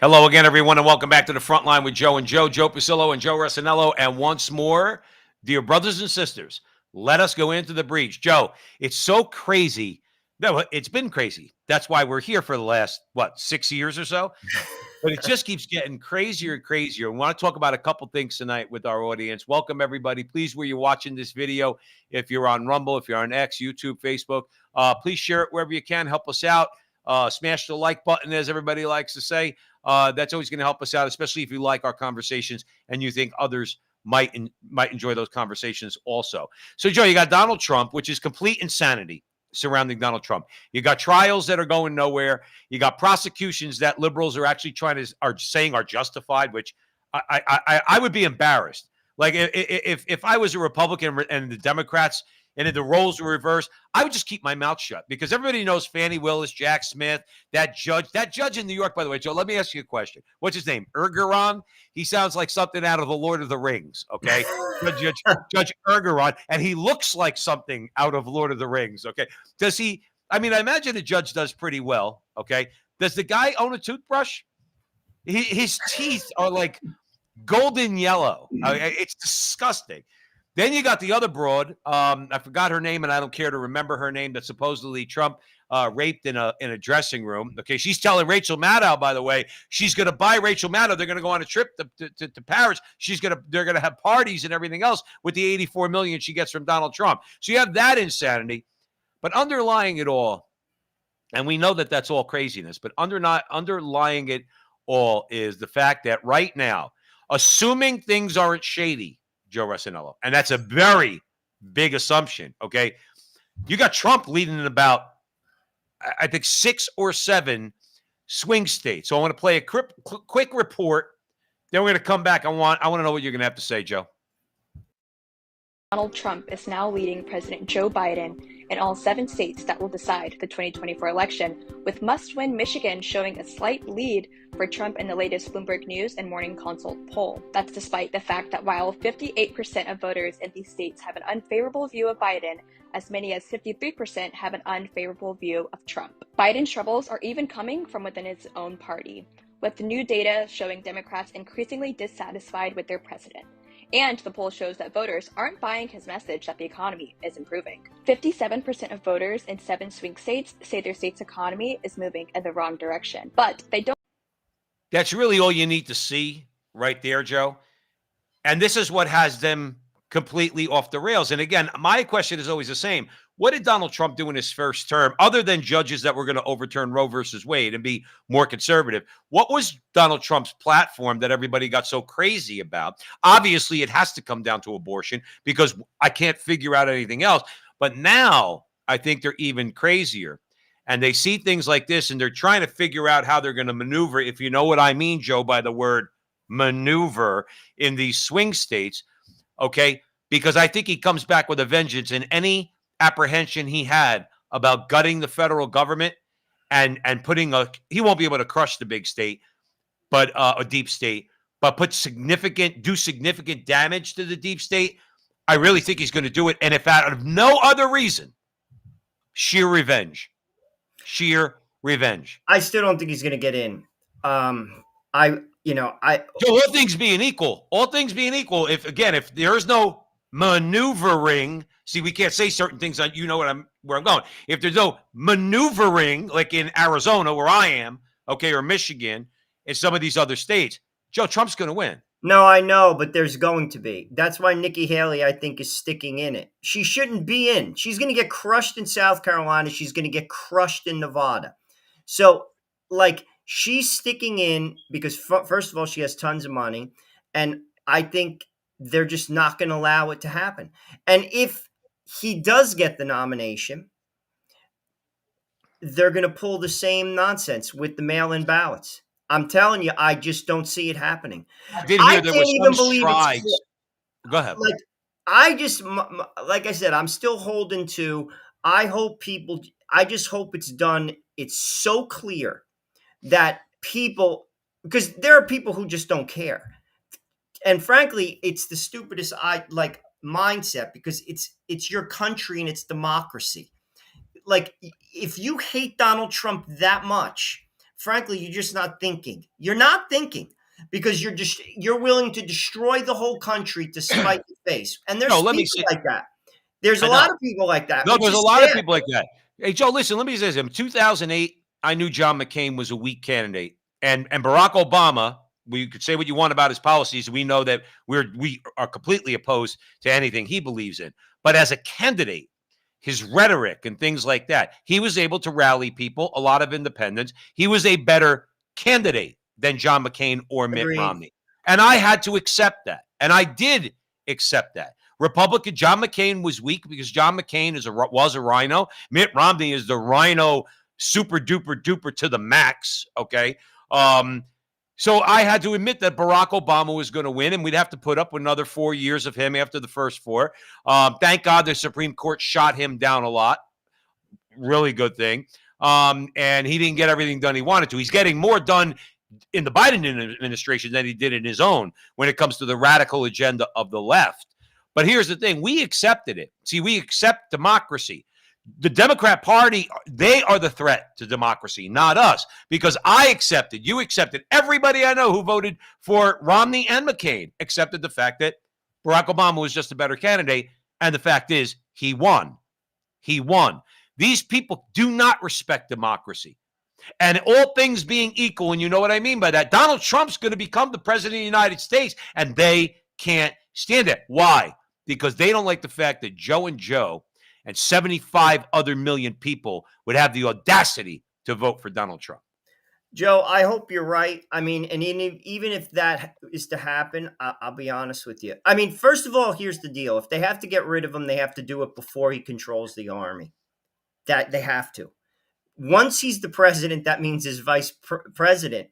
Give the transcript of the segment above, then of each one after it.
Hello again, everyone, and welcome back to the front line with Joe and Joe Pasillo and Joe Rossinello. And once more, dear brothers and sisters, let us go into the breach. Joe, it's so crazy. No, it's been crazy. That's why we're here for the last, 6 years or so? But it just keeps getting crazier and crazier. We want to talk about a couple things tonight with our audience. Welcome, everybody. Please, where you're watching this video, if you're on Rumble, if you're on X, YouTube, Facebook, please share it wherever you can. Help us out. Smash the like button, as everybody likes to say. That's always going to help us out, especially if you like our conversations and you think others might enjoy those conversations also. So, Joe, you got Donald Trump, which is complete insanity surrounding Donald Trump. You got trials that are going nowhere. You got prosecutions that liberals are actually saying are justified, which I would be embarrassed. Like if I was a Republican and the Democrats and if the roles were reversed, I would just keep my mouth shut because everybody knows Fannie Willis, Jack Smith, that judge in New York, by the way, Joe, let me ask you a question. What's his name? Ergeron? He sounds like something out of the Lord of the Rings. Okay. Judge Ergeron, and he looks like something out of Lord of the Rings. Okay. Does he? I mean, I imagine a judge does pretty well. Okay. Does the guy own a toothbrush? His teeth are like golden yellow. It's disgusting. Then you got the other broad. I forgot her name, and I don't care to remember her name. That supposedly Trump raped in a dressing room. Okay, she's telling Rachel Maddow, by the way, she's going to buy Rachel Maddow. They're going to go on a trip to Paris. They're going to have parties and everything else with the $84 million she gets from Donald Trump. So you have that insanity, but underlying it all, and we know that that's all craziness, but underlying it all is the fact that right now, assuming things aren't shady, Joe Rossinello, and that's a very big assumption, okay? You got Trump leading in about, I think, 6 or 7 swing states. So I want to play a quick report. Then we're going to come back. I want to know what you're going to have to say, Joe. Donald Trump is now leading President Joe Biden in all 7 states that will decide the 2024 election, with must-win Michigan showing a slight lead for Trump in the latest Bloomberg News and Morning Consult poll. That's despite the fact that while 58% of voters in these states have an unfavorable view of Biden, as many as 53% have an unfavorable view of Trump. Biden's troubles are even coming from within his own party, with the new data showing Democrats increasingly dissatisfied with their president. And the poll shows that voters aren't buying his message that the economy is improving. 57% of voters in 7 swing states say their state's economy is moving in the wrong direction, but they don't. That's really all you need to see right there, Joe. And this is what has them completely off the rails. And again, my question is always the same. What did Donald Trump do in his first term, other than judges that were going to overturn Roe versus Wade and be more conservative? What was Donald Trump's platform that everybody got so crazy about? Obviously, it has to come down to abortion because I can't figure out anything else. But now I think they're even crazier. And they see things like this and they're trying to figure out how they're going to maneuver, if you know what I mean, Joe, by the word maneuver in these swing states. Okay. Because I think he comes back with a vengeance, in any apprehension he had about gutting the federal government and he won't be able to crush the big state, but a deep state, but do significant damage to the deep state. I really think he's going to do it. And if out of no other reason, sheer revenge. I still don't think he's going to get in. So all things being equal, if there is no maneuvering, see, we can't say certain things on, where I'm going. If there's no maneuvering, like in Arizona where I am, okay, or Michigan, and some of these other states, Joe, Trump's going to win. No, I know, but there's going to be. That's why Nikki Haley, I think, is sticking in it. She shouldn't be in. She's going to get crushed in South Carolina. She's going to get crushed in Nevada. So, she's sticking in because, first of all, she has tons of money. And I think they're just not going to allow it to happen. And if he does get the nomination, they're going to pull the same nonsense with the mail-in ballots. I'm telling you, I just don't see it happening. I did hear there was some strides. Go ahead. Like I said, I'm still holding to, I just hope it's done. It's so clear that because there are people who just don't care. And frankly, it's the stupidest mindset because it's your country and it's democracy. If you hate Donald Trump that much, frankly, you're just not thinking. You're not thinking because you're willing to destroy the whole country to spite your face. And there's No, let me people say, like that. There's a I know. lot of people like that, No, which there's a is lot of sad. people like that. Hey, Joe, listen, let me say this. In 2008, I knew John McCain was a weak candidate. And Barack Obama, we could say what you want about his policies. We know that we are completely opposed to anything he believes in. But as a candidate, his rhetoric and things like that, he was able to rally people, a lot of independents. He was a better candidate than John McCain or Mitt Agreed. Romney. And I had to accept that. And I did accept that. Republican John McCain was weak because John McCain was a rhino. Mitt Romney is the rhino super duper duper to the max. Okay. So I had to admit that Barack Obama was going to win, and we'd have to put up with another 4 years of him after the first 4. Thank God the Supreme Court shot him down a lot. Really good thing. And he didn't get everything done he wanted to. He's getting more done in the Biden administration than he did in his own when it comes to the radical agenda of the left. But here's the thing. We accepted it. See, we accept democracy. The Democrat Party, they are the threat to democracy, not us, because I accepted, you accepted, everybody I know who voted for Romney and McCain accepted the fact that Barack Obama was just a better candidate. And the fact is, he won. He won. These people do not respect democracy. And all things being equal, and you know what I mean by that, Donald Trump's going to become the president of the United States, and they can't stand it. Why? Because they don't like the fact that Joe and Joe and 75 other million people would have the audacity to vote for Donald Trump. Joe, I hope you're right. I mean, and even if that is to happen, I'll be honest with you. I mean, first of all, here's the deal. If they have to get rid of him, they have to do it before he controls the army. That they have to. Once he's the president, that means his vice president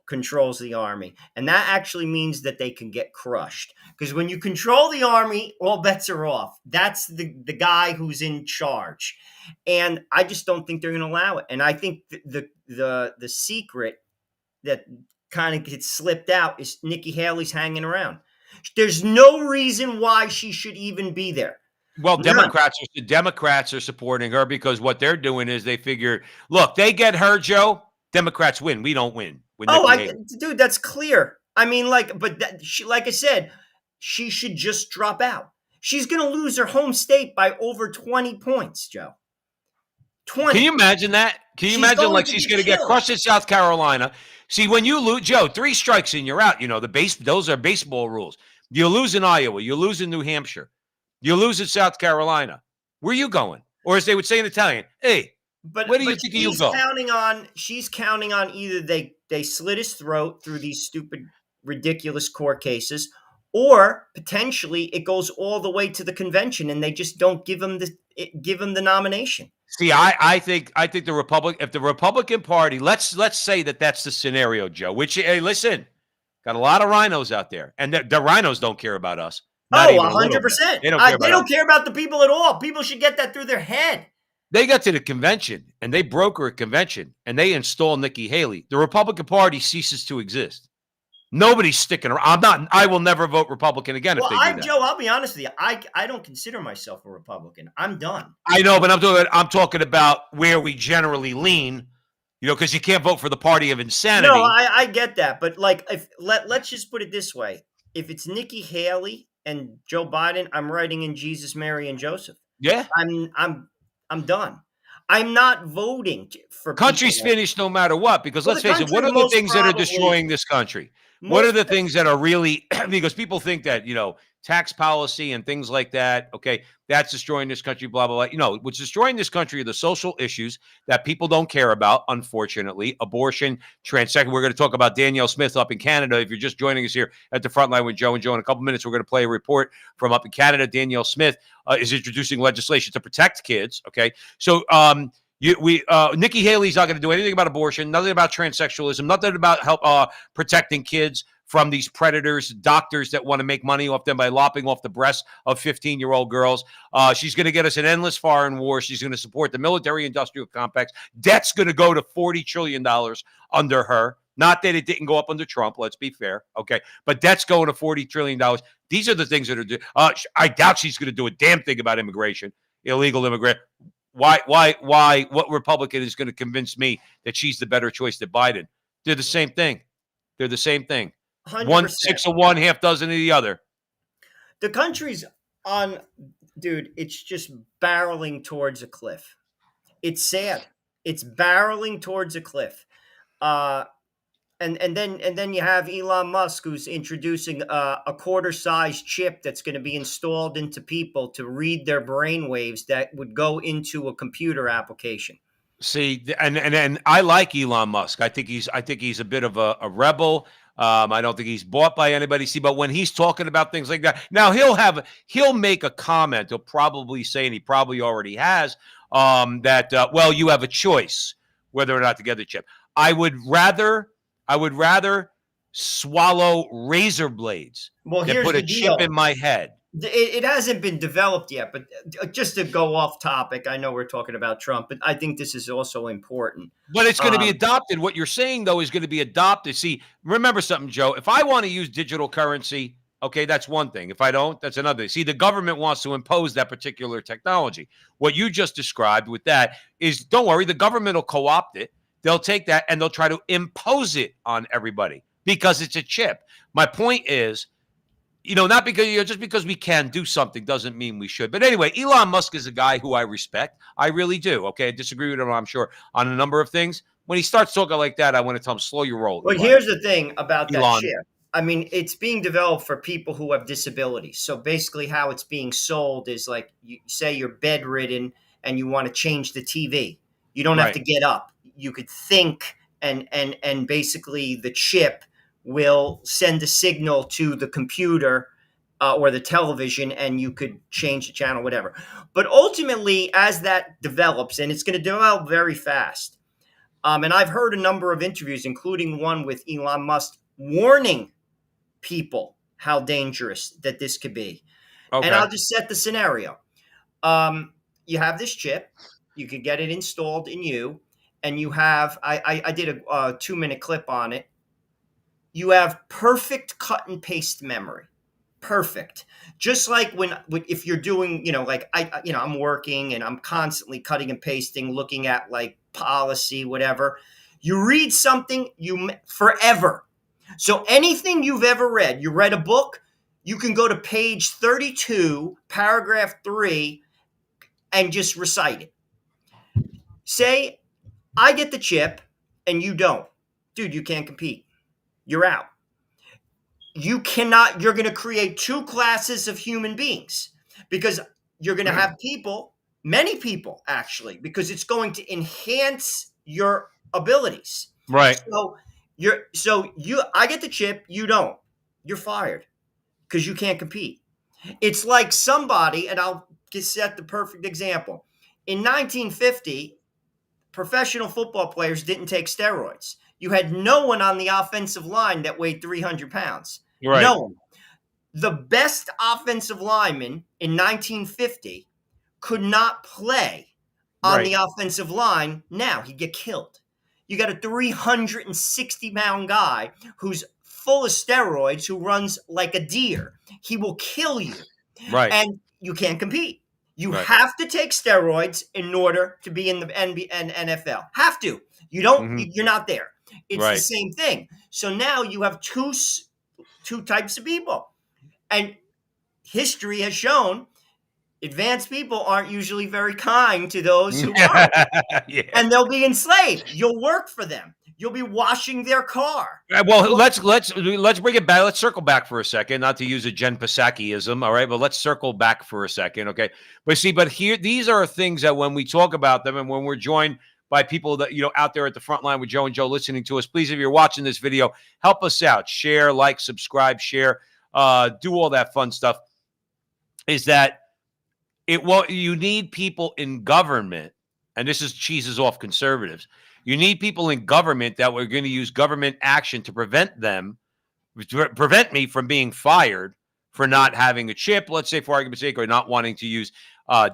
controls the army. And that actually means that they can get crushed. Because when you control the army, all bets are off. That's the guy who's in charge. And I just don't think they're going to allow it. And I think the secret that kind of gets slipped out is Nikki Haley's hanging around. There's no reason why she should even be there. Well, Democrats are supporting her because what they're doing is they figure, look, they get her, Joe, Democrats win. We don't win. Dude, that's clear. I mean, but like I said, she should just drop out. She's going to lose her home state by over 20 points, Joe. 20. Can you imagine that? Can you imagine like she's going to get crushed in South Carolina? See, when you lose, Joe, 3 strikes and you're out. You know, those are baseball rules. You lose in Iowa. You lose in New Hampshire. You lose in South Carolina. Where are you going? Or as they would say in Italian, hey, where do you think you go? She's counting on either they slit his throat through these stupid, ridiculous court cases, or potentially it goes all the way to the convention and they just don't give him the nomination. See, I think if the Republican Party, let's say that's the scenario, Joe. Which, hey, listen, got a lot of rhinos out there, and the rhinos don't care about us. 100%. They don't care about the people at all. People should get that through their head. They got to the convention, and they broker a convention, and they install Nikki Haley. The Republican Party ceases to exist. Nobody's sticking around. I will never vote Republican again if they do that. Joe, I'll be honest with you. I don't consider myself a Republican. I'm done. I know, but I'm talking about where we generally lean, because you can't vote for the party of insanity. No, I get that. But let's just put it this way. If it's Nikki Haley and Joe Biden, I'm writing in Jesus, Mary, and Joseph. Yeah. I'm done. I'm not voting for country's finished no matter what, because let's face it, what are the things that are destroying this country? What are the things that are really, because people think that, tax policy and things like that, okay, that's destroying this country, blah, blah, blah. What's destroying this country are the social issues that people don't care about, unfortunately. Abortion, transsexual. We're going to talk about Danielle Smith up in Canada. If you're just joining us here at the Frontline with Joe and Joe, in a couple minutes, we're going to play a report from up in Canada. Danielle Smith is introducing legislation to protect kids, okay? So, Nikki Haley's not going to do anything about abortion, nothing about transsexualism, nothing about help protecting kids from these predators, doctors that want to make money off them by lopping off the breasts of 15-year-old girls. She's going to get us an endless foreign war. She's going to support the military-industrial complex. Debt's going to go to $40 trillion under her. Not that it didn't go up under Trump, let's be fair, okay? But debt's going to $40 trillion. These are the things that are I doubt she's going to do a damn thing about immigration, illegal immigrant. What Republican is going to convince me that she's the better choice than Biden? They're the same thing. They're the same thing. 100%. Six of one, half dozen of the other. The country's on, dude, it's just barreling towards a cliff. It's sad. It's barreling towards a cliff. And then you have Elon Musk, who's introducing a quarter-sized chip that's going to be installed into people to read their brain waves that would go into a computer application. See, and I like Elon Musk. I think he's a bit of a rebel. I don't think he's bought by anybody. See, but when he's talking about things like that, now he'll make a comment. He'll probably say, and he probably already has, that well, you have a choice whether or not to get the chip. I would rather swallow razor blades than put a chip in my head. It hasn't been developed yet, but just to go off topic, I know we're talking about Trump, but I think this is also important. But it's going to be adopted. What you're saying, though, is going to be adopted. See, remember something, Joe. If I want to use digital currency, okay, that's one thing. If I don't, that's another thing. See, the government wants to impose that particular technology. What you just described with that is, don't worry, the government will co-opt it. They'll take that and they'll try to impose it on everybody because it's a chip. My point is, not because just because we can do something doesn't mean we should. But anyway, Elon Musk is a guy who I respect. I really do. Okay, I disagree with him, I'm sure, on a number of things. When he starts talking like that, I want to tell him, slow your roll. Well, here's the thing about that chip. I mean, it's being developed for people who have disabilities. So basically how it's being sold is like, you say you're bedridden and you want to change the TV. You don't have to get up. You could think and basically the chip will send a signal to the computer or the television, and you could change the channel, whatever. But ultimately, as that develops, and it's going to develop very fast, and I've heard a number of interviews, including one with Elon Musk, warning people how dangerous that this could be. Okay. And I'll just set the scenario. You have this chip. You could get it installed in you, and you have, I did a 2-minute clip on it. You have perfect cut and paste memory. Perfect. Just like if you're doing, like I'm working and I'm constantly cutting and pasting, looking at like policy, whatever. You read something forever. So anything you've ever read, you read a book, you can go to page 32, paragraph 3, and just recite it. Say, I get the chip and you don't. Dude, you can't compete. You're out. You're going to create two classes of human beings because you're going to have many people actually, because it's going to enhance your abilities. Right. I get the chip, you don't. You're fired because you can't compete. It's like somebody, and I'll just set the perfect example. In 1950, professional football players didn't take steroids. You had no one on the offensive line that weighed 300 pounds. Right. No one. The best offensive lineman in 1950 could not play on the offensive line. Now he'd get killed. You got a 360-pound guy who's full of steroids who runs like a deer. He will kill you. Right. And you can't compete. You have to take steroids in order to be in the NFL. Have to. You don't. You're not there. It's the same thing. So now you have two types of people, and history has shown advanced people aren't usually very kind to those who aren't, and they'll be enslaved. You'll work for them. You'll be washing their car. Well, let's bring it back. Let's circle back for a second, not to use a Jen Psaki-ism, all right? But let's circle back for a second, okay? But here, these are things that when we talk about them and when we're joined by people that, out there at the front line with Joe and Joe listening to us, please, if you're watching this video, help us out. Share, like, subscribe, share, do all that fun stuff. Is that you need people in government, and this cheeses off conservatives. You need people in government that we're going to use government action to prevent me from being fired for not having a chip, let's say, for argument's sake, or not wanting to use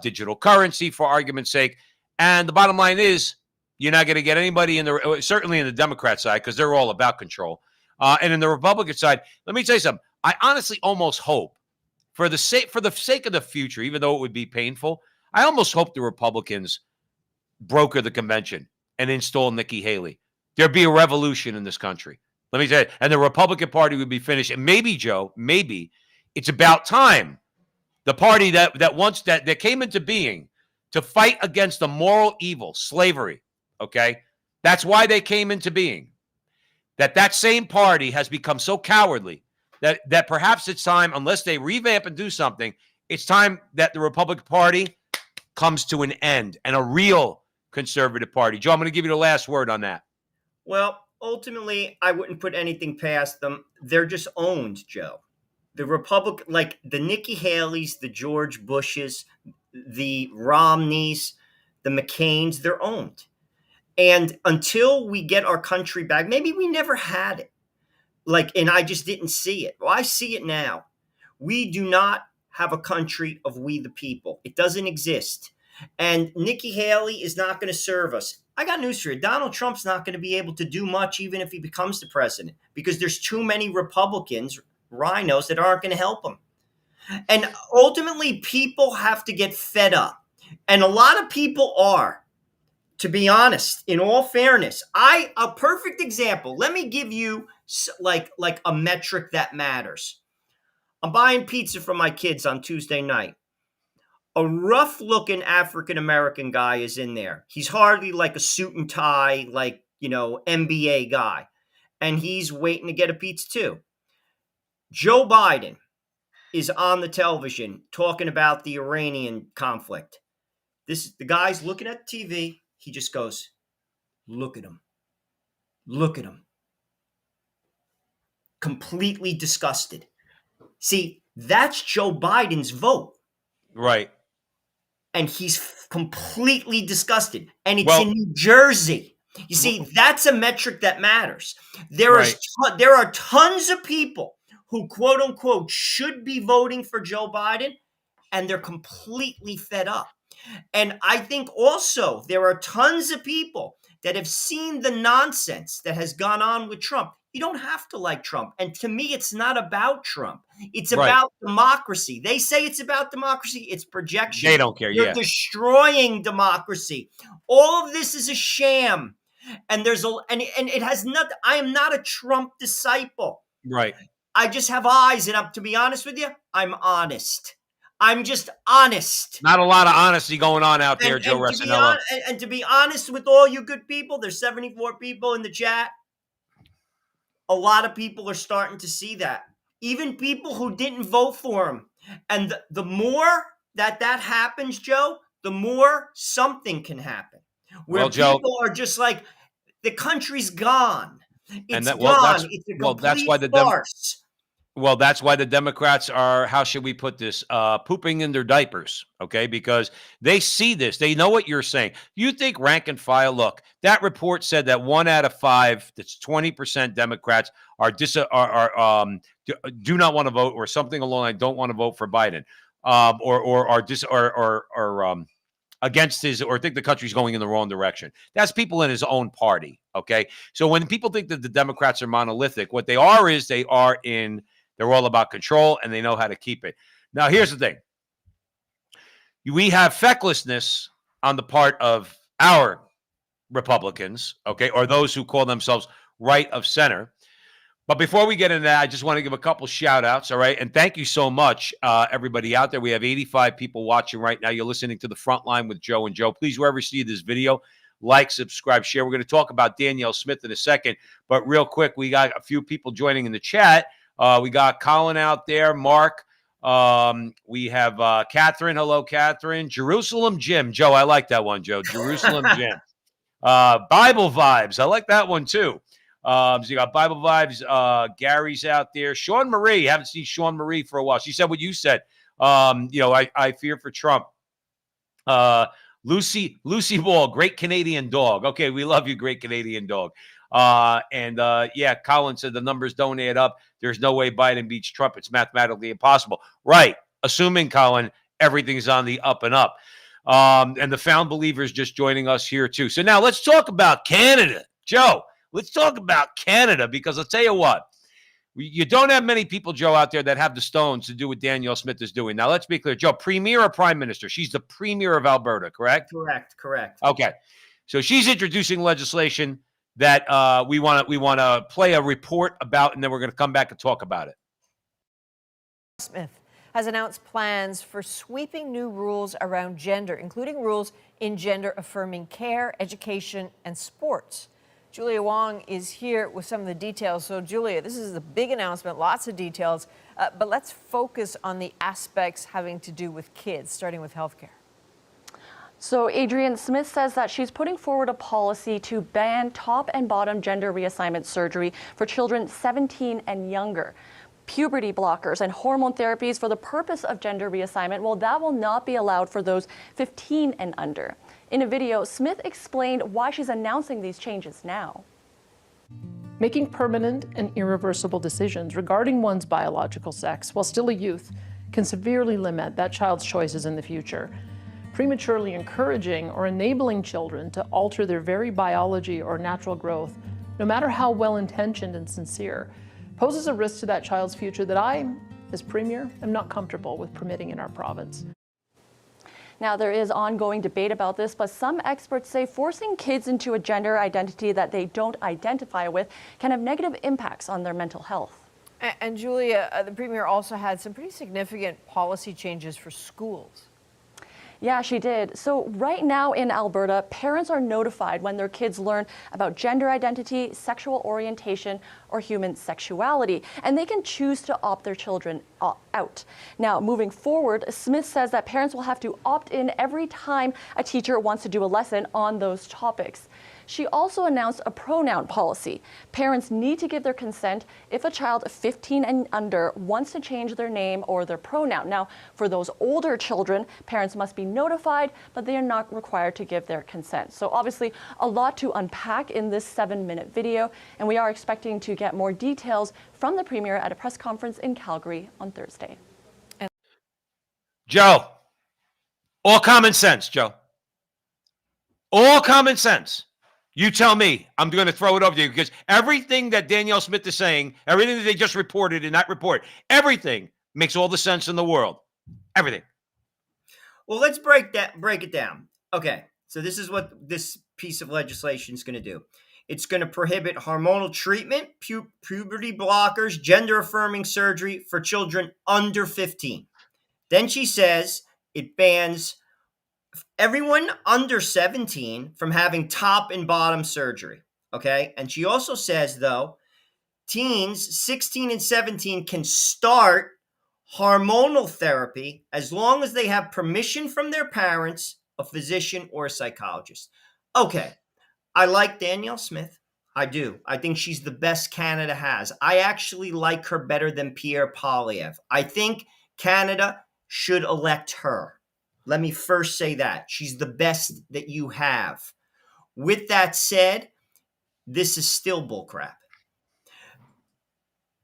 digital currency, for argument's sake. And the bottom line is, you're not going to get anybody certainly in the Democrat side, because they're all about control. And in the Republican side, let me tell you something. I honestly almost hope, for the sake of the future, even though it would be painful, I almost hope the Republicans broker the convention and install Nikki Haley. There'd be a revolution in this country. Let me tell you, and the Republican Party would be finished. And maybe, Joe, maybe it's about time the party that came into being to fight against the moral evil, slavery. Okay, that's why they came into being. That same party has become so cowardly that perhaps it's time, unless they revamp and do something, it's time that the Republican Party comes to an end and a real conservative party. Joe, I'm going to give you the last word on that. Well, ultimately, I wouldn't put anything past them. They're just owned, Joe. The Republic, like the Nikki Haleys, the George Bushes, the Romneys, the McCains, they're owned. And until we get our country back, maybe we never had it. And I just didn't see it. Well, I see it now. We do not have a country of we the people. It doesn't exist. And Nikki Haley is not going to serve us. I got news for you. Donald Trump's not going to be able to do much even if he becomes the president, because there's too many Republicans, rhinos, that aren't going to help him. And ultimately, people have to get fed up. And a lot of people are. To be honest, in all fairness, a perfect example. Let me give you like a metric that matters. I'm buying pizza for my kids on Tuesday night. A rough-looking African-American guy is in there. He's hardly like a suit and tie, MBA guy. And he's waiting to get a pizza too. Joe Biden is on the television talking about the Iranian conflict. The guy's looking at the TV. He just goes, look at him. Look at him. Completely disgusted. See, that's Joe Biden's vote. Right. And he's completely disgusted. And it's in New Jersey. You see, that's a metric that matters. There are tons of people who, quote unquote, should be voting for Joe Biden, and they're completely fed up. And I think also there are tons of people that have seen the nonsense that has gone on with Trump. You don't have to like Trump. And to me, it's not about Trump. It's about democracy. They say it's about democracy. It's projection. They don't care. You're destroying democracy. All of this is a sham. And it has not. I am not a Trump disciple. Right. I just have eyes. And to be honest with you, I'm honest. I'm just honest. Not a lot of honesty going on out there, Joe Resinello. And to be honest with all you good people, there's 74 people in the chat. A lot of people are starting to see that. Even people who didn't vote for him. And the more that happens, Joe, the more something can happen. Where people are just like, the country's gone. It's gone. It's a complete farce. Well, that's why the Democrats are, how should we put this, pooping in their diapers, okay? Because they see this. They know what you're saying. You think rank and file, look, that report said that 1 out of 5, that's 20% Democrats do not want to vote, or something along the line, don't want to vote for Biden, or are against his, or think the country's going in the wrong direction. That's people in his own party, okay? So when people think that the Democrats are monolithic, what they are is they're all about control, and they know how to keep it. Now, here's the thing. We have fecklessness on the part of our Republicans, okay, or those who call themselves right of center. But before we get into that, I just want to give a couple shout outs, all right? And thank you so much, everybody out there. We have 85 people watching right now. You're listening to The Frontline with Joe and Joe. Please, wherever you see this video, like, subscribe, share. We're going to talk about Danielle Smith in a second. But real quick, we got a few people joining in the chat. We got Colin out there, Mark. We have Catherine. Hello, Catherine. Jerusalem Jim. Joe, I like that one, Joe. Jerusalem Jim. Bible Vibes. I like that one, too. So you got Bible Vibes. Gary's out there. Sean Marie. Haven't seen Sean Marie for a while. She said what you said. I fear for Trump. Lucy Ball, great Canadian dog. Okay, we love you, great Canadian dog. Colin said the numbers don't add up. There's no way Biden beats Trump. It's mathematically impossible. Right. Assuming, Colin, everything's on the up and up. And the Found Believers just joining us here, too. So now let's talk about Canada. Joe, let's talk about Canada, because I'll tell you what. You don't have many people, Joe, out there that have the stones to do what Danielle Smith is doing. Now, let's be clear. Joe, premier or prime minister? She's the premier of Alberta, correct? Correct. Okay. So she's introducing legislation that we want to play a report about, and then we're going to come back and talk about it. Smith has announced plans for sweeping new rules around gender, including rules in gender-affirming care, education, and sports. Julia Wong is here with some of the details. So, Julia, this is a big announcement, lots of details, but let's focus on the aspects having to do with kids, starting with healthcare. So Adrienne, Smith says that she's putting forward a policy to ban top and bottom gender reassignment surgery for children 17 and younger. Puberty blockers and hormone therapies for the purpose of gender reassignment, well, that will not be allowed for those 15 and under. In a video, Smith explained why she's announcing these changes now. Making permanent and irreversible decisions regarding one's biological sex while still a youth can severely limit that child's choices in the future. Prematurely encouraging or enabling children to alter their very biology or natural growth, no matter how well-intentioned and sincere, poses a risk to that child's future that I, as Premier, am not comfortable with permitting in our province. Now, there is ongoing debate about this, but some experts say forcing kids into a gender identity that they don't identify with can have negative impacts on their mental health. And Julia, the Premier also had some pretty significant policy changes for schools. Yeah, she did. So right now in Alberta, parents are notified when their kids learn about gender identity, sexual orientation, or human sexuality, and they can choose to opt their children out. Now, moving forward, Smith says that parents will have to opt in every time a teacher wants to do a lesson on those topics. She also announced a pronoun policy. Parents need to give their consent if a child 15 and under wants to change their name or their pronoun. Now, for those older children, parents must be notified, but they are not required to give their consent. So obviously, a lot to unpack in this 7-minute video, and we are expecting to get more details from the Premier at a press conference in Calgary on Thursday. Joe, all common sense, Joe. All common sense. You tell me. I'm going to throw it over to you because everything that Danielle Smith is saying, everything that they just reported in that report, everything makes all the sense in the world. Everything. Well, let's break it down. Okay, so this is what this piece of legislation is going to do. It's going to prohibit hormonal treatment, puberty blockers, gender-affirming surgery for children under 15. Then she says it bans everyone under 17 from having top and bottom surgery, okay? And she also says, though, teens 16 and 17 can start hormonal therapy as long as they have permission from their parents, a physician, or a psychologist. Okay, I like Danielle Smith. I do. I think she's the best Canada has. I actually like her better than Pierre Poilievre. I think Canada should elect her. Let me first say that. She's the best that you have. With that said, this is still bullcrap.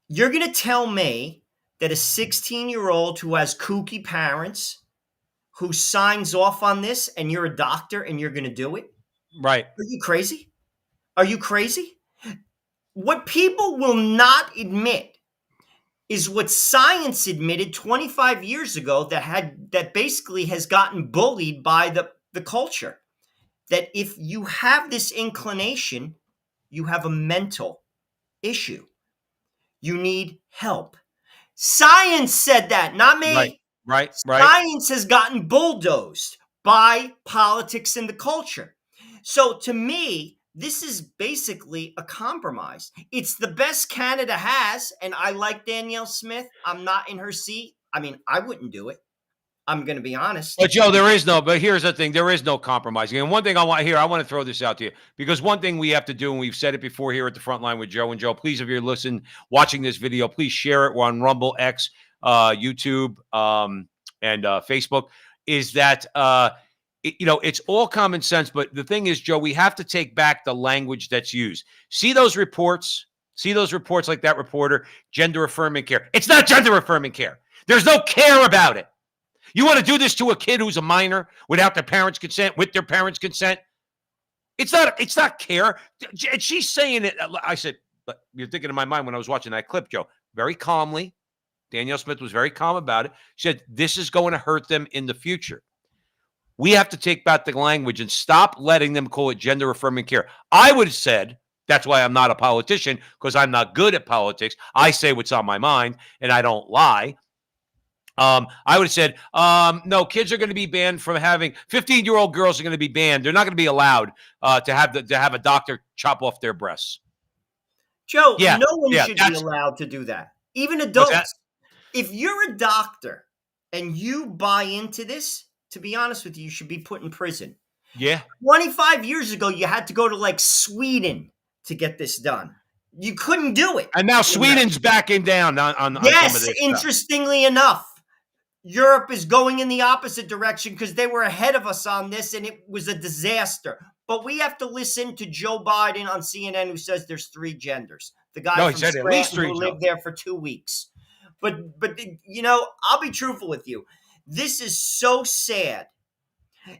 You're going to tell me that a 16-year-old who has kooky parents who signs off on this and you're a doctor and you're going to do it? Right. Are you crazy? Are you crazy? What people will not admit is what science admitted 25 years ago that basically has gotten bullied by the culture. That if you have this inclination, you have a mental issue. You need help. Science said that, not me. Right. Science has gotten bulldozed by politics and the culture. So to me, this is basically a compromise. It's the best Canada has, and I like Danielle Smith. I'm not in her seat. I mean, I wouldn't do it. I'm going to be honest. But Joe, but here's the thing. There is no compromising. And one thing I want to throw this out to you, because one thing we have to do, and we've said it before here at the front line with Joe and Joe, please, if you're watching this video, please share it. We're on Rumble, X, YouTube, and Facebook, is that, it's all common sense. But the thing is, Joe, we have to take back the language that's used. See those reports like that reporter, gender affirming care. It's not gender affirming care. There's no care about it. You want to do this to a kid who's a minor without their parents' consent, with their parents' consent? It's not care. And she's saying it. I said, you're thinking in my mind when I was watching that clip, Joe, very calmly. Danielle Smith was very calm about it. She said, this is going to hurt them in the future. We have to take back the language and stop letting them call it gender affirming care. I would have said, that's why I'm not a politician, because I'm not good at politics. I say what's on my mind and I don't lie. I would have said, no, kids are going to be banned from having 15-year-old girls are going to be banned. They're not going to be allowed to have a doctor chop off their breasts. Joe, Yeah, no one yeah, should be allowed to do that. Even what's that? adults. If you're a doctor and you buy into this, to be honest with you, you should be put in prison. Yeah. 25 years ago, you had to go to like Sweden to get this done. You couldn't do it. And now Sweden's backing down on some of Yes, this stuff. interestingly enough, Europe is going in the opposite direction because they were ahead of us on this and it was a disaster. But we have to listen to Joe Biden on CNN who says there's 3 genders. The guy No, he from said at least Scranton 3, who lived there for 2 weeks. But you know, I'll be truthful with you. This is so sad.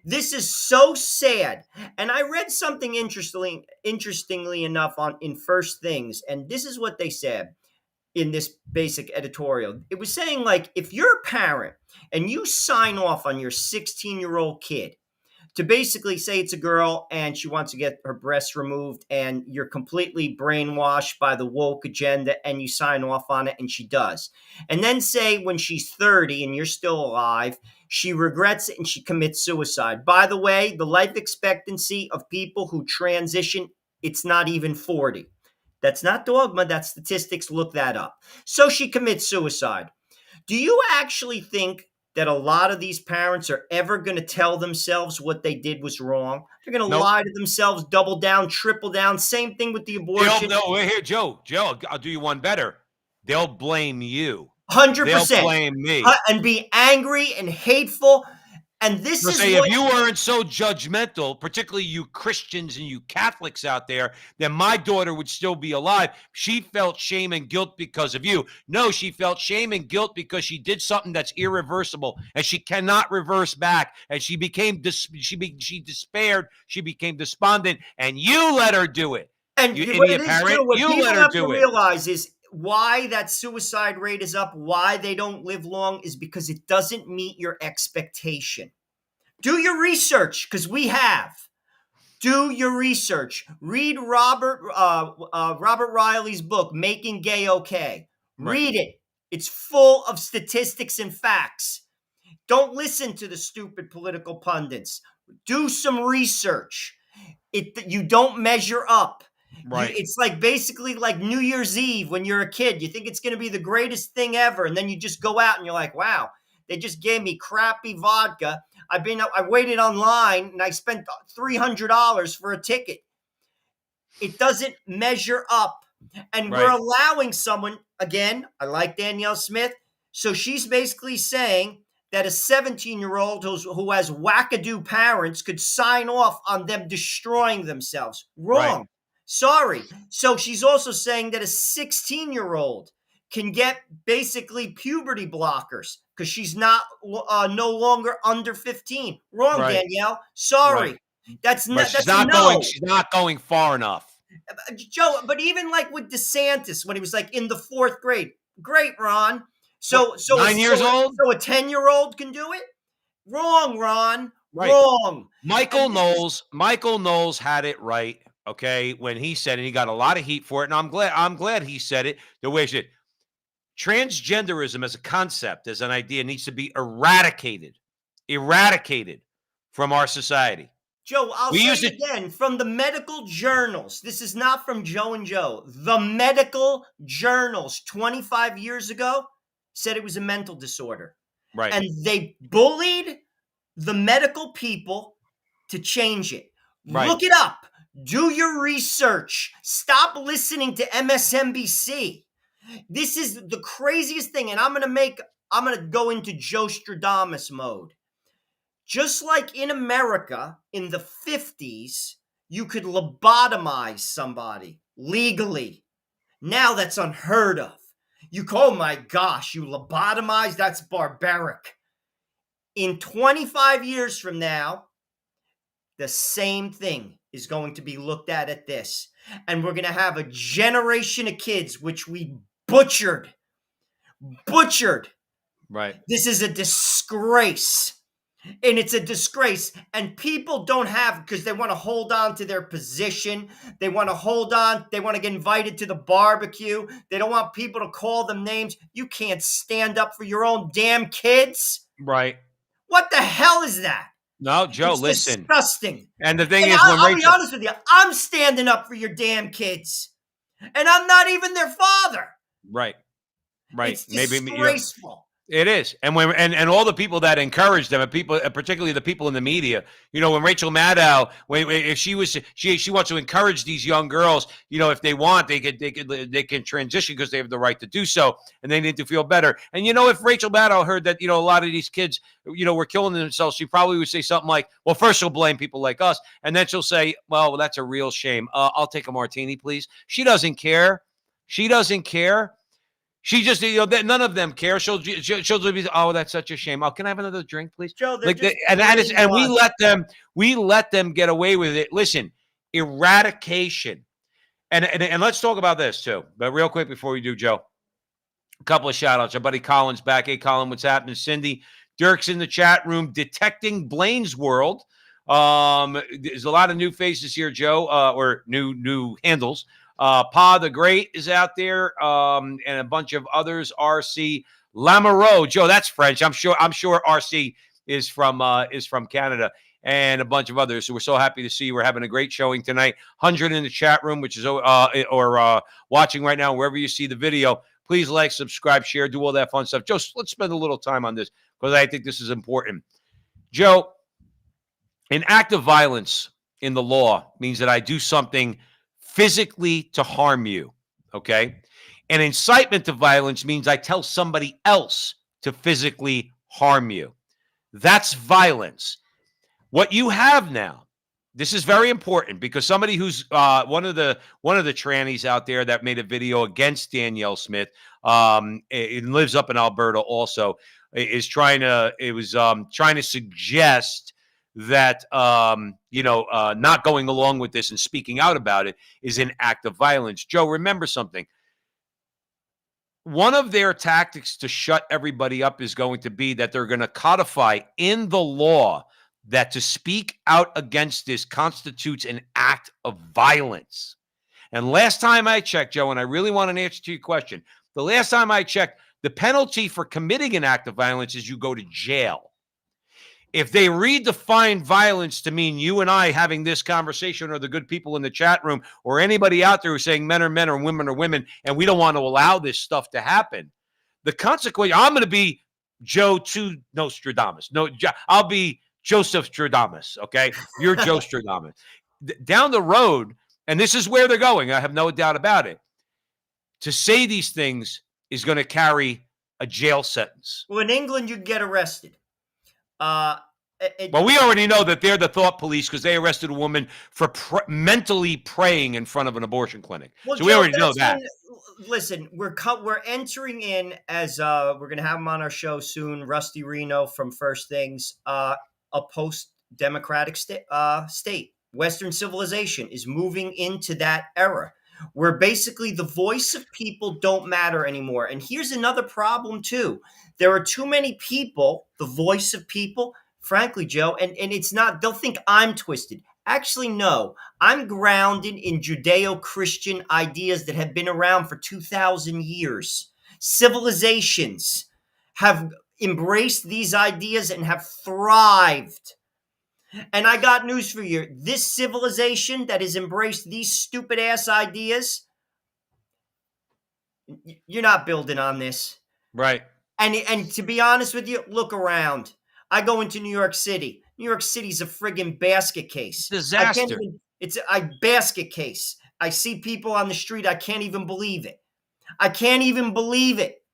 This is so sad. And I read something interestingly enough in First Things, and this is what they said in this basic editorial. It was saying, like, if you're a parent and you sign off on your 16-year-old kid to basically say it's a girl and she wants to get her breasts removed and you're completely brainwashed by the woke agenda and you sign off on it and she does. And then say when she's 30 and you're still alive, she regrets it and she commits suicide. By the way, the life expectancy of people who transition, it's not even 40. That's not dogma, that's statistics. Look that up. So she commits suicide. Do you actually think that a lot of these parents are ever going to tell themselves what they did was wrong? They're going to Nope. lie to themselves, double down, triple down. Same thing with the abortion. No, here, Joe, I'll do you one better. They'll blame you. 100%. They'll blame me. And be angry and hateful. And this They'll is say, what... if you weren't so judgmental, particularly you Christians and you Catholics out there, then my daughter would still be alive. She felt shame and guilt because of you. No, she felt shame and guilt because she did something that's irreversible and she cannot reverse back. And she became she despaired. She became despondent, and you let her do it. And you what idiot it is, parent, too, what you people let her have do to it. realize is why that suicide rate is up, why they don't live long, is because it doesn't meet your expectation. Do your research, because we have. Do your research. Read Robert Riley's book, Making Gay Okay. Read it. It's full of statistics and facts. Don't listen to the stupid political pundits. Do some research. You don't measure up. Right. It's like basically like New Year's Eve when you're a kid. You think it's going to be the greatest thing ever, and then you just go out and you're like, wow, they just gave me crappy vodka. I waited online and I spent $300 for a ticket. It doesn't measure up. And we're allowing someone, again, I like Danielle Smith. So she's basically saying that a 17-year-old who has wackadoo parents could sign off on them destroying themselves. Wrong. Right. Sorry. So she's also saying that a 16-year-old can get basically puberty blockers because she's no longer under 15. Wrong, Right. Danielle. Sorry. Right. That's But not. she's That's not no. going. She's not going far enough. Joe, but even like with DeSantis when he was like in the 4th grade, great, Ron. So 9 years old. So a 10-year-old can do it. Wrong, Ron. Right. Wrong. Michael Knowles had it right. Okay, when he said it, he got a lot of heat for it, and I'm glad he said it the way he said. Transgenderism as a concept, as an idea, needs to be eradicated from our society. Joe, I'll say it again, from the medical journals. This is not from Joe and Joe. The medical journals 25 years ago said it was a mental disorder. Right. And they bullied the medical people to change it. Right. Look it up. Do your research. Stop listening to MSNBC. This is the craziest thing. And I'm going to go into Joe Stradamus mode. Just like in America in the 50s, you could lobotomize somebody legally. Now that's unheard of. Oh my gosh, you lobotomize? That's barbaric. In 25 years from now, the same thing. is going to be looked at this. And we're going to have a generation of kids, which we butchered. Right. This is a disgrace. And it's a disgrace. And people don't have, because they want to hold on to their position. They want to hold on. They want to get invited to the barbecue. They don't want people to call them names. You can't stand up for your own damn kids. Right. What the hell is that? No, Joe, It's listen. disgusting. And the thing And is, when I'll be Rachel, honest with you, I'm standing up for your damn kids. And I'm not even their father. right. It's Maybe, disgraceful. it is. And when and all the people that encourage them, and people, particularly the people in the media, when Rachel Maddow, if she wants to encourage these young girls, if they want, they can transition because they have the right to do so, and they need to feel better. And if Rachel Maddow heard that a lot of these kids were killing themselves, she probably would say something like, well, first she'll blame people like us, and then she'll say, well, that's a real shame. I'll take a martini, please. She doesn't care. She just, none of them care. She'll be, oh, that's such a shame. Oh, can I have another drink, please? Joe, And we let them get away with it. Listen, eradication, and let's talk about this too. But real quick before we do, Joe, a couple of shout outs. Our buddy Colin's back. Hey, Colin, what's happening? Cindy Dirk's in the chat room, detecting Blaine's World. There's a lot of new faces here, Joe, or new handles. Pa the Great is out there, and a bunch of others. RC Lamoureux, Joe, that's French. I'm sure RC is from Canada, and a bunch of others. So we're so happy to see you. We're having a great showing tonight. 100 in the chat room, which is or watching right now, wherever you see the video. Please like, subscribe, share, do all that fun stuff. Joe, let's spend a little time on this because I think this is important. Joe, an act of violence in the law means that I do something physically to harm you, okay? And incitement to violence means I tell somebody else to physically harm you. That's violence. What you have now, this is very important because somebody who's one of the trannies out there that made a video against Danielle Smith, it lives up in Alberta also, is trying to suggest that not going along with this and speaking out about it is an act of violence. Joe, remember something. One of their tactics to shut everybody up is going to be that they're going to codify in the law that to speak out against this constitutes an act of violence. And last time I checked, Joe, and I really want an answer to your question, the last time I checked, the penalty for committing an act of violence is you go to jail. If they redefine violence to mean you and I having this conversation, or the good people in the chat room, or anybody out there who's saying men are men or women are women, and we don't want to allow this stuff to happen, the consequence, I'm going to be Joe to Nostradamus. No, I'll be Joseph Stradamus, okay? You're Joe Stradamus. Down the road, and this is where they're going, I have no doubt about it, to say these things is going to carry a jail sentence. Well, in England, you get arrested. Well, we already know that they're the thought police because they arrested a woman for mentally praying in front of an abortion clinic. Well, so we already know that. Listen, we're entering in as we're going to have him on our show soon. Rusty Reno from First Things, a post-democratic state. Western civilization is moving into that era where basically the voice of people don't matter anymore. And here's another problem too. There are too many people, the voice of people, frankly, Joe, and it's not, they'll think I'm twisted. Actually, no, I'm grounded in Judeo-Christian ideas that have been around for 2,000 years. Civilizations have embraced these ideas and have thrived. And I got news for you. This civilization that has embraced these stupid-ass ideas, you're not building on this. Right. And to be honest with you, look around. I go into New York City. New York City's a friggin' basket case. Disaster. It's a basket case. I see people on the street. I can't even believe it. I can't even believe it.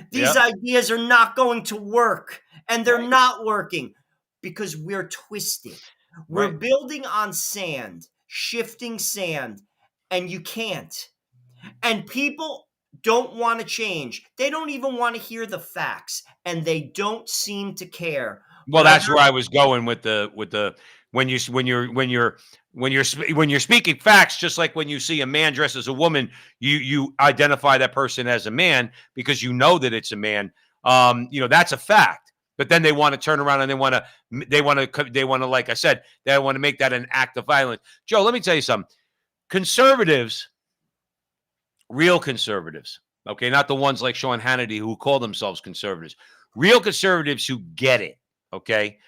These ideas are not going to work. And they're not working because we're twisted. We're building on sand, shifting sand, and you can't. And people don't want to change. They don't even want to hear the facts, and they don't seem to care. Well, that's where I was going with the when you're When you're speaking facts, just like when you see a man dressed as a woman, you identify that person as a man because you know that it's a man. That's a fact. But then they want to turn around and they want to, like I said, they want to make that an act of violence. Joe, let me tell you something. Conservatives, real conservatives, okay, not the ones like Sean Hannity who call themselves conservatives, real conservatives who get it, okay,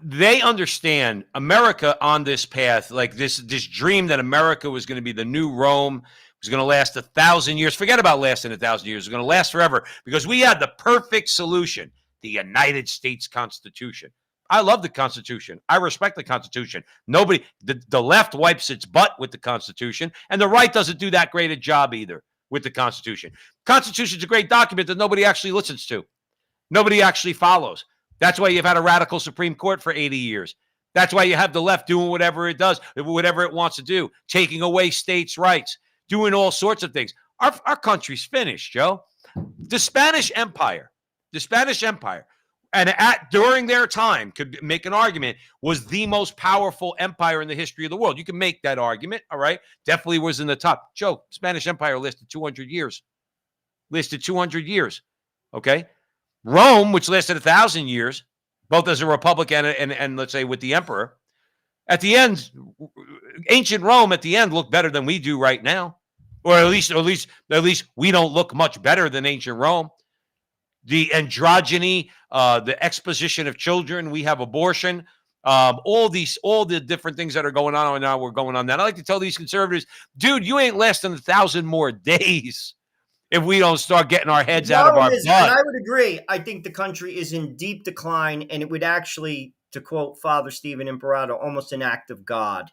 they understand America on this path, like this dream that America was going to be the new Rome, was going to last 1,000 years. Forget about lasting 1,000 years. It's going to last forever because we had the perfect solution, the United States Constitution. I love the Constitution. I respect the Constitution. The left wipes its butt with the Constitution, and the right doesn't do that great a job either with the Constitution. Constitution's a great document that nobody actually listens to. Nobody actually follows. That's why you've had a radical Supreme Court for 80 years. That's why you have the left doing whatever it does, whatever it wants to do, taking away states' rights, doing all sorts of things. Our country's finished, Joe. The Spanish Empire, and during their time, could make an argument, was the most powerful empire in the history of the world. You can make that argument, all right? Definitely was in the top. Joe, Spanish Empire lasted 200 years. Okay? Rome, which lasted 1,000 years, both as a republic and let's say with the emperor, at the end, ancient Rome at the end looked better than we do right now, or at least we don't look much better than ancient Rome. The androgyny, the exposition of children, we have abortion, all the different things that are going on now. We're going on that. I like to tell these conservatives, dude, you ain't lasting 1,000 more days if we don't start getting our heads out of our butt. And I would agree. I think the country is in deep decline, and it would actually, to quote Father Stephen Imperato, almost an act of God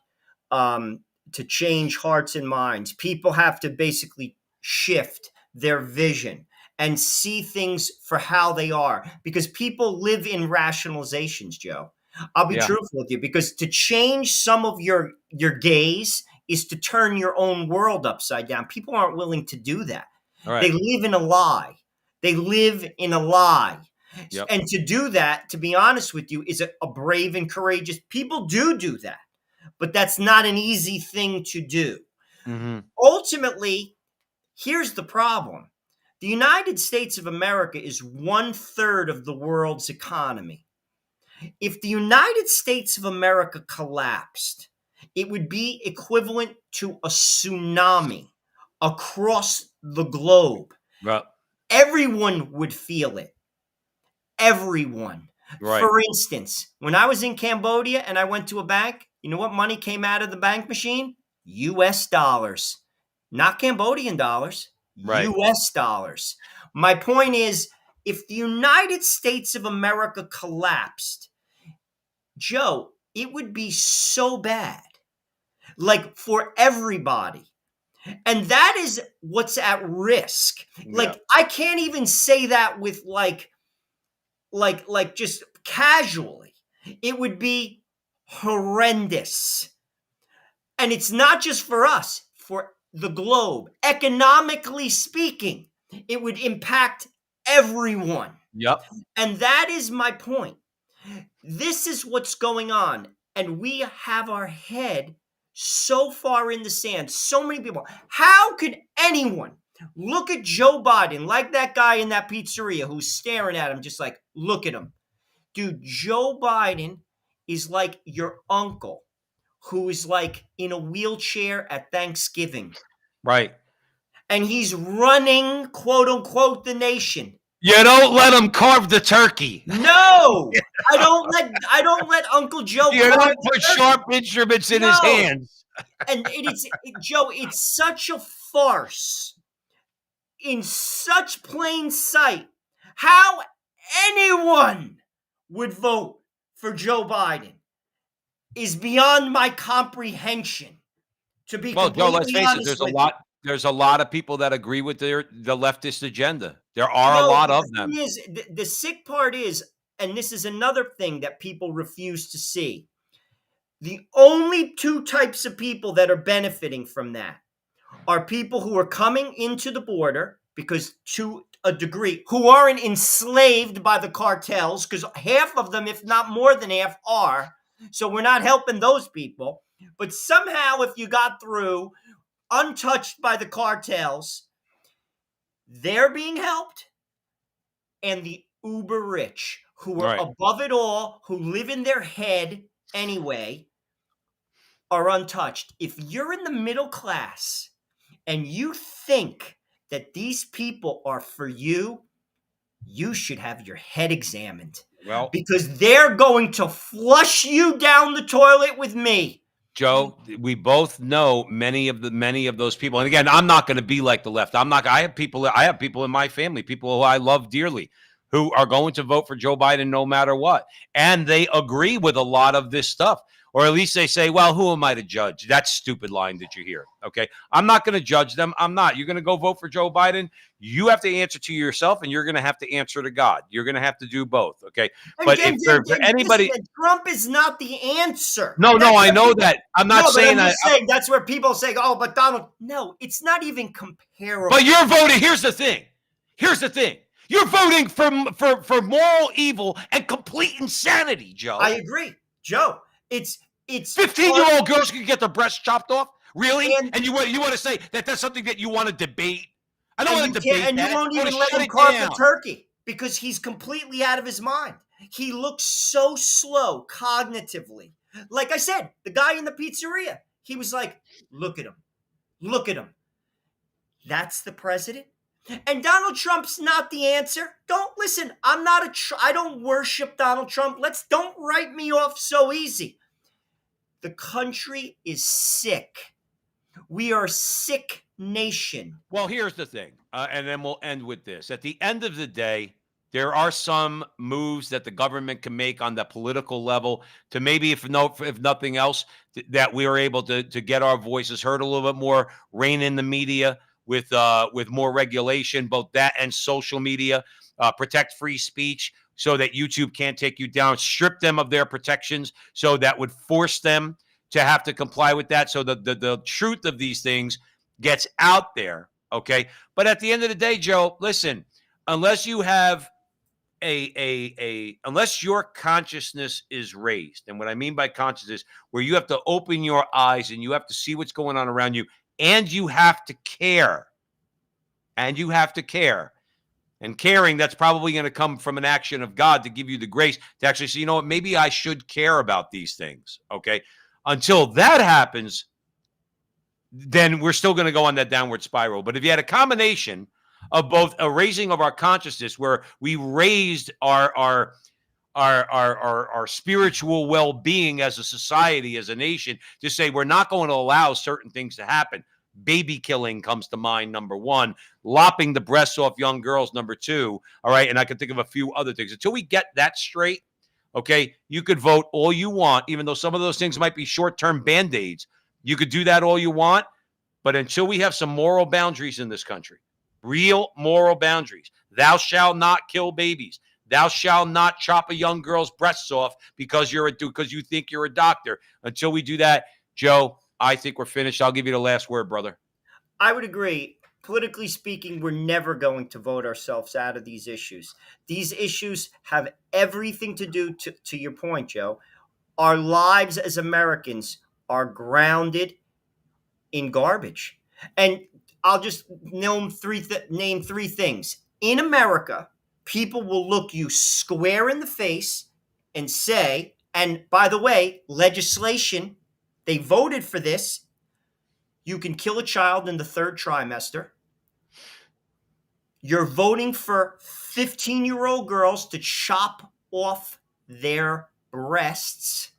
to change hearts and minds. People have to basically shift their vision and see things for how they are, because people live in rationalizations, Joe. I'll be truthful with you, because to change some of your gaze is to turn your own world upside down. People aren't willing to do that. Right. They live in a lie. Yep. And to do that, to be honest with you, is a brave and courageous. People do that, but that's not an easy thing to do. Mm-hmm. Ultimately, here's the problem. The United States of America is 1/3 of the world's economy. If the United States of America collapsed, it would be equivalent to a tsunami across the globe. Right. Everyone would feel it. Everyone. Right. For instance, when I was in Cambodia and I went to a bank, you know what money came out of the bank machine? US dollars. Not Cambodian dollars. Right. US dollars. My point is, if the United States of America collapsed, Joe, it would be so bad. Like, for everybody. And that is what's at risk. Yeah. Like, I can't even say that with like just casually. It would be horrendous. And it's not just for us, for the globe. Economically speaking, it would impact everyone. Yep. And that is my point. This is what's going on. And we have our head so far in the sand, so many people. How could anyone look at Joe Biden like that guy in that pizzeria who's staring at him just like, look at him? Dude, Joe Biden is like your uncle who is like in a wheelchair at Thanksgiving. Right. And he's running, quote unquote, the nation. You don't let him carve the turkey. No, I don't let Uncle Joe. You don't put sharp instruments in his hands. And Joe, it's such a farce, in such plain sight. How anyone would vote for Joe Biden is beyond my comprehension. To be Joe, let's face it. There's a lot of people that agree with the leftist agenda. There are a lot of them. The sick part is, and this is another thing that people refuse to see, the only two types of people that are benefiting from that are people who are coming into the border, because to a degree, who aren't enslaved by the cartels, because half of them, if not more than half, are. So we're not helping those people. But somehow, if you got through untouched by the cartels, they're being helped. And the uber rich who are Right. above it all, who live in their head anyway, are untouched. If you're in the middle class and you think that these people are for you, you should have your head examined, Well, because they're going to flush you down the toilet with me. Joe, we both know many of those people. And again, I'm not going to be like the left. I have people in my family, people who I love dearly, who are going to vote for Joe Biden no matter what. And they agree with a lot of this stuff. Or at least they say, well, who am I to judge? That stupid line that you hear. Okay. I'm not going to judge them. I'm not. You're going to go vote for Joe Biden. You have to answer to yourself, and you're going to have to answer to God. You're going to have to do both. Okay. But if for anybody, listen, Trump is not the answer. no, That's I what know people- that. I'm not No, but saying I'm that. just saying that's where people say, "Oh, but Donald." No, it's not even comparable. But you're voting. Here's the thing. You're voting for moral evil and complete insanity, Joe. I agree, Joe. It's 15-year-old girls can get their breasts chopped off. Really? And- And you want to say that that's something that you want to debate? I don't and want you to can't, debate and that. you won't I wanna even let shut him it carve down. the turkey because he's completely out of his mind. He looks so slow cognitively. Like I said, the guy in the pizzeria, he was like, "Look at him, look at him." That's the president. And Donald Trump's not the answer. Don't listen. I don't worship Donald Trump. Don't write me off so easy. The country is sick. We are a sick nation. Well, here's the thing, and then we'll end with this. At the end of the day, there are some moves that the government can make on the political level to maybe, if nothing else, that we are able to get our voices heard a little bit more, rein in the media with more regulation, both that and social media, protect free speech so that YouTube can't take you down, strip them of their protections, so that would force them to have to comply with that, so the truth of these things gets out there. Okay. But at the end of the day, Joe, listen, unless you have unless your consciousness is raised, and what I mean by consciousness, where you have to open your eyes and you have to see what's going on around you, and you have to care, and caring, that's probably going to come from an action of God to give you the grace to actually say, you know what, maybe I should care about these things. Okay. Until that happens, then we're still going to go on that downward spiral. But if you had a combination of both a raising of our consciousness, where we raised our spiritual well-being as a society, as a nation, to say we're not going to allow certain things to happen. Baby killing comes to mind, number one. Lopping the breasts off young girls, number two. All right, and I can think of a few other things. Until we get that straight, okay, you could vote all you want, even though some of those things might be short-term band-aids. You could do that all you want, but until we have some moral boundaries in this country, real moral boundaries, thou shalt not kill babies. Thou shalt not chop a young girl's breasts off because you think you're a doctor. Until we do that, Joe, I think we're finished. I'll give you the last word, brother. I would agree. Politically speaking, we're never going to vote ourselves out of these issues. These issues have everything to do, to your point, Joe. Our lives as Americans are grounded in garbage. And I'll just name three things. In America, people will look you square in the face and say, and by the way, legislation, they voted for this. You can kill a child in the third trimester. You're voting for 15-year-old girls to chop off their breasts.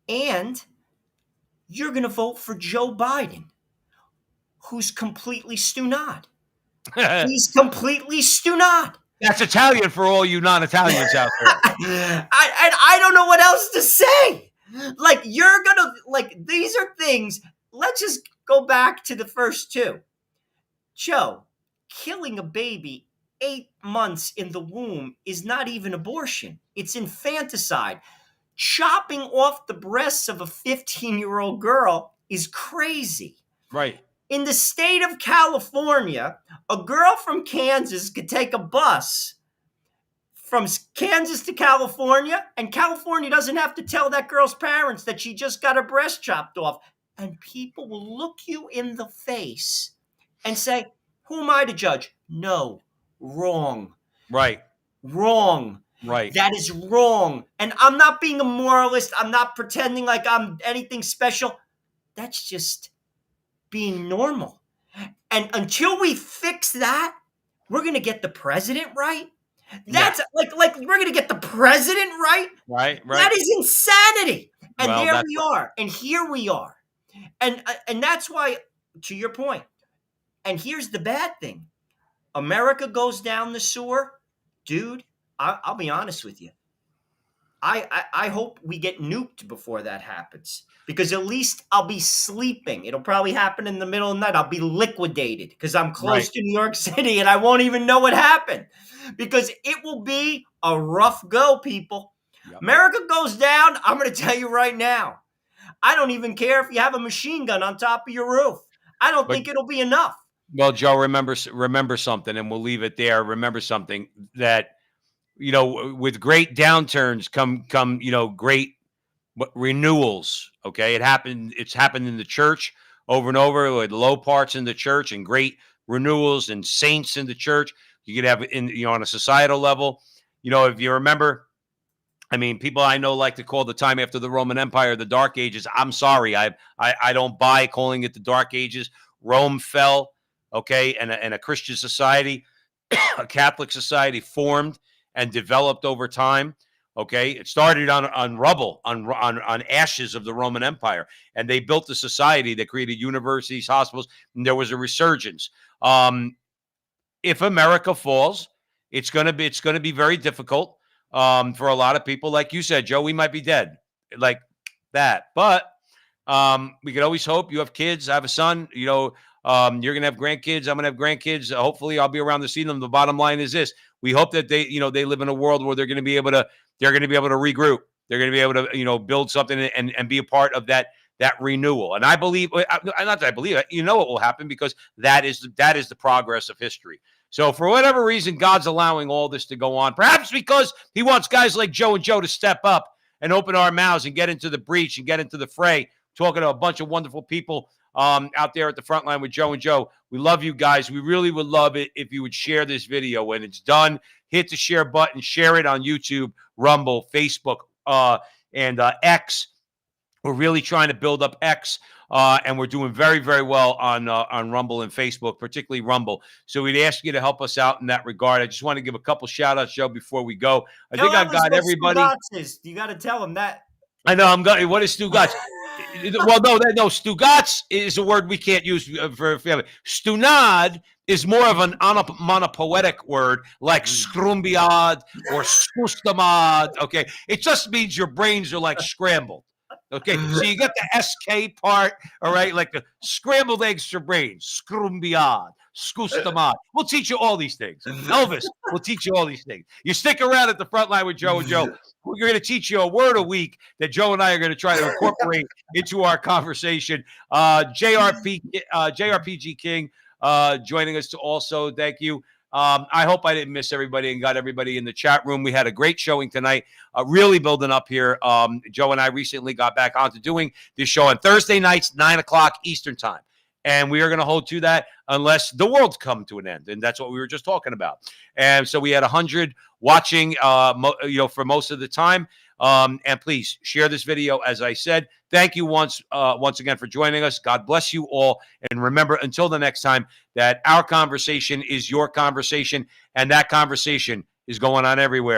And you're going to vote for Joe Biden, who's completely stunad. He's completely stunad. That's Italian for all you non-Italians out there. I don't know what else to say. Like, you're going to, like, these are things. Let's just go back to the first two. Joe, killing a baby 8 months in the womb is not even abortion. It's infanticide. Chopping off the breasts of a 15-year-old girl is crazy. Right. In the state of California, a girl from Kansas could take a bus from Kansas to California, and California doesn't have to tell that girl's parents that she just got her breast chopped off. And people will look you in the face and say, who am I to judge? No, wrong. Right. Wrong. Right. That is wrong. And I'm not being a moralist. I'm not pretending like I'm anything special. That's just being normal. And until we fix that, we're going to get the president right. That's like we're going to get the president right. Right. That is insanity. And Well, there we are. And here we are. And that's why, to your point, and here's the bad thing. America goes down the sewer. Dude, I'll be honest with you. I hope we get nuked before that happens, because at least I'll be sleeping. It'll probably happen in the middle of the night. I'll be liquidated because I'm close to New York City and I won't even know what happened, because it will be a rough go, people. Yep. America goes down. I'm going to tell you right now, I don't even care if you have a machine gun on top of your roof. I don't think it'll be enough. Well, Joe, remember something, and we'll leave it there. Remember something, that, you know, with great downturns come, you know, great renewals. Okay. It's happened in the church over and over, with low parts in the church and great renewals and saints in the church. You could have on a societal level, if you remember, I mean, people I know like to call the time after the Roman Empire the Dark Ages. I'm sorry. I don't buy calling it the Dark Ages. Rome fell. Okay. And a Christian society, a Catholic society formed and developed over time. Okay, it started on rubble, on ashes of the Roman Empire, and they built a society that created universities, hospitals, and there was a resurgence. If America falls, it's gonna be very difficult for a lot of people. Like you said, Joe, we might be dead, like that, but we could always hope. You have kids. I have a son. You're gonna have grandkids. I'm gonna have grandkids. Hopefully, I'll be around to see them. The bottom line is this: we hope that they live in a world where they're going to be able to regroup. They're going to be able to, build something and be a part of that renewal. And I believe, not that I believe it, it will happen, because that is the progress of history. So for whatever reason, God's allowing all this to go on, perhaps because he wants guys like Joe and Joe to step up and open our mouths and get into the breach and get into the fray, talking to a bunch of wonderful people out there at the front line with Joe and Joe. We love you guys. We really would love it if you would share this video. When it's done, hit the share button, share it on YouTube, Rumble, Facebook, and X. We're really trying to build up X, and we're doing very, very well on Rumble and Facebook, particularly Rumble. So we'd ask you to help us out in that regard. I just want to give a couple shout outs, Joe, before we go. I think I've got everybody. You got to tell them that. I know. I'm going. What is Stugatz? Well, no. Stugatz is a word we can't use for family. Stunad is more of an monopoetic word, like scrumbiad or skustamad. Okay, it just means your brains are like scrambled. Okay, so you get the SK part, all right, like the scrambled eggs for brains, scrumbiad, skustamad. We'll teach you all these things. Elvis will teach you all these things. You stick around at the front line with Joe and Joe. We're going to teach you a word a week that Joe and I are going to try to incorporate into our conversation. JRPG King joining us to also. Thank you. I hope I didn't miss everybody and got everybody in the chat room. We had a great showing tonight, really building up here. Joe and I recently got back onto doing this show on Thursday nights, 9:00 Eastern time. And we are going to hold to that unless the world's come to an end. And that's what we were just talking about. And so we had 100 watching, for most of the time. And please share this video. As I said, thank you once again for joining us. God bless you all. And remember, until the next time, that our conversation is your conversation, and that conversation is going on everywhere.